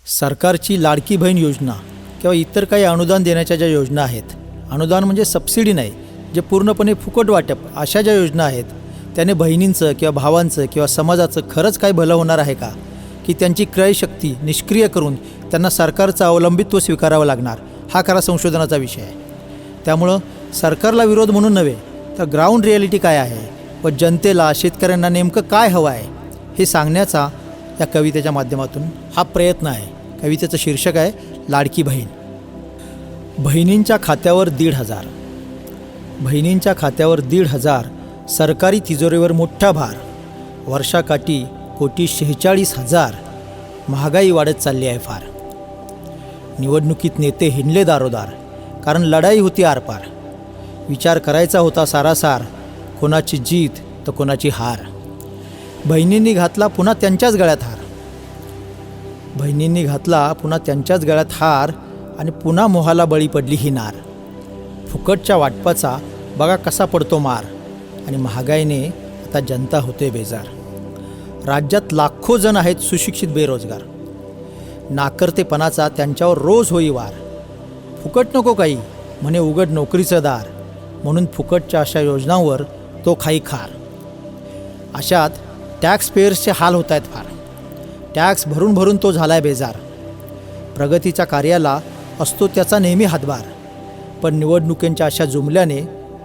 सरकारची लाडकी बहीण योजना किंवा इतर काही अनुदान देण्याच्या ज्या योजना आहेत, अनुदान म्हणजे सबसिडी नाही, जे पूर्णपणे फुकट वाटप, अशा ज्या योजना आहेत त्याने बहिणींचं किंवा भावांचं किंवा समाजाचं खरंच काय भलं होणार आहे का, की त्यांची क्रयशक्ती निष्क्रिय करून त्यांना सरकारचं अवलंबित्व स्वीकारावं लागणार, हा खरा संशोधनाचा विषय आहे. त्यामुळं सरकारला विरोध म्हणून नव्हे, तर ग्राउंड रिॲलिटी काय आहे व जनतेला, शेतकऱ्यांना नेमकं काय हवं आहे हे सांगण्याचा या कवितेच्या माध्यमातून हा प्रयत्न आहे. कवितेचं शीर्षक आहे लाडकी बहीण. बहिणींच्या खात्यावर 1,500, बहिणींच्या खात्यावर 1,500, सरकारी तिजोरीवर मोठा भार, वर्षाकाठी कोटी 46,000, महागाई वाढत चालली आहे फार. निवडणुकीत नेते हिंडले दारोदार, कारण लढाई होती आरपार. विचार करायचा होता सारासार, कोणाची जीत तर कोणाची हार. बहिणींनी घातला पुन्हा त्यांच्याच गळ्यात हार, बहिणींनी घातला पुन्हा त्यांच्याच गळ्यात हार, आणि पुन्हा मोहाला बळी पडली ही नार. फुकटच्या वाटपाचा बघा कसा पडतो मार, आणि महागाईने आता जनता होते बेजार. राज्यात लाखो जण आहेत सुशिक्षित बेरोजगार, नाकर्तेपणाचा त्यांच्यावर रोज होई वार. फुकट नको काही म्हणे उघड नोकरीचं दार, म्हणून फुकटच्या अशा योजनांवर तो खाई खार. अशात टॅक्स पेयर्सचे हाल होत आहेत फार. टॅक्स भरून भरून तो झाला आहे बेजार. प्रगतीच्या कार्याला असतो त्याचा नेहमी हातभार, पण निवडणुकींच्या अशा जुमल्याने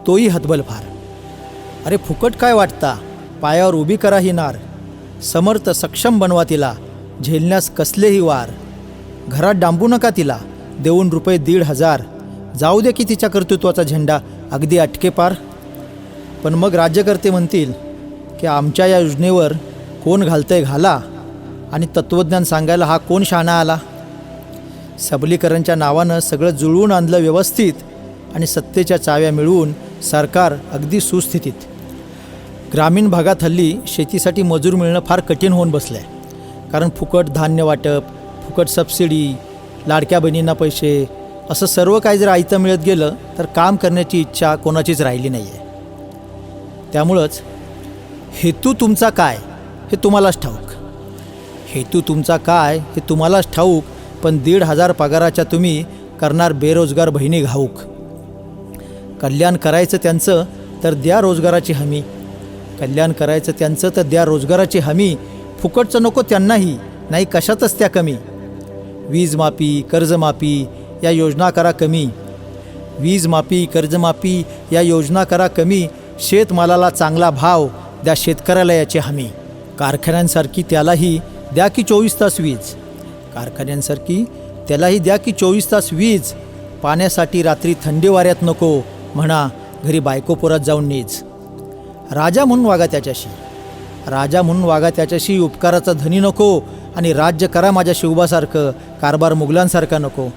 तोही हतबल फार. अरे फुकट काय वाटता, पायावर उभी करा ही नार, समर्थ सक्षम बनवा तिला, झेलण्यास कसलेही वार. घरात डांबू नका तिला, देऊन रुपये 1,500, जाऊ दे की तिच्या कर्तृत्वाचा झेंडा अगदी अटके पार. पण मग राज्यकर्ते म्हणतील की आमच्या या योजनेवर कोण घालतंय घाला, आणि तत्त्वज्ञान सांगायला हा कोण शहाणा आला. सबलीकरणच्या नावानं सगळं जुळवून आणलं व्यवस्थित, आणि सत्तेच्या चाव्या मिळवून सरकार अगदी सुस्थितीत. ग्रामीण भागात हल्ली शेतीसाठी मजूर मिळणं फार कठीण होऊन बसलं आहे, कारण फुकट धान्य वाटप, फुकट सबसिडी, लाडक्या बहिणींना पैसे, असं सर्व काही जर आयतं मिळत गेलं तर काम करण्याची इच्छा कोणाचीच राहिली नाही आहे. त्यामुळंच हेतू तुमचा काय हे तुम्हालाच ठाऊक, हेतू तुमचा काय हे तुम्हालाच ठाऊक, पण 1,500 पगाराच्या तुम्ही करणार बेरोजगार बहिणी घाऊक. कल्याण करायचं त्यांचं तर द्या रोजगाराची हमी, कल्याण करायचं त्यांचं तर द्या रोजगाराची हमी. फुकटचं नको त्यांनाही, नाही कशातच त्या कमी. वीज माफी, कर्जमाफी या योजना करा कमी, वीज माफी, कर्जमाफी या योजना करा कमी. शेतमालाला चांगला भाव द्या, शेतकऱ्याला याची हमी. कारखान्यांसारखी त्यालाही द्या की 24 तास वीज, कारखान्यांसारखी त्यालाही द्या की 24 तास वीज. पाण्यासाठी रात्री थंडी वाऱ्यात नको म्हणा, घरी बायकोपुरात जाऊन नीज. राजा म्हणून वागा त्याच्याशी, राजा म्हणून वागा त्याच्याशी, उपकाराचा धनी नको, आणि राज्य करा माझ्या शिवबासारखं, कारभार मुघलांसारखा नको.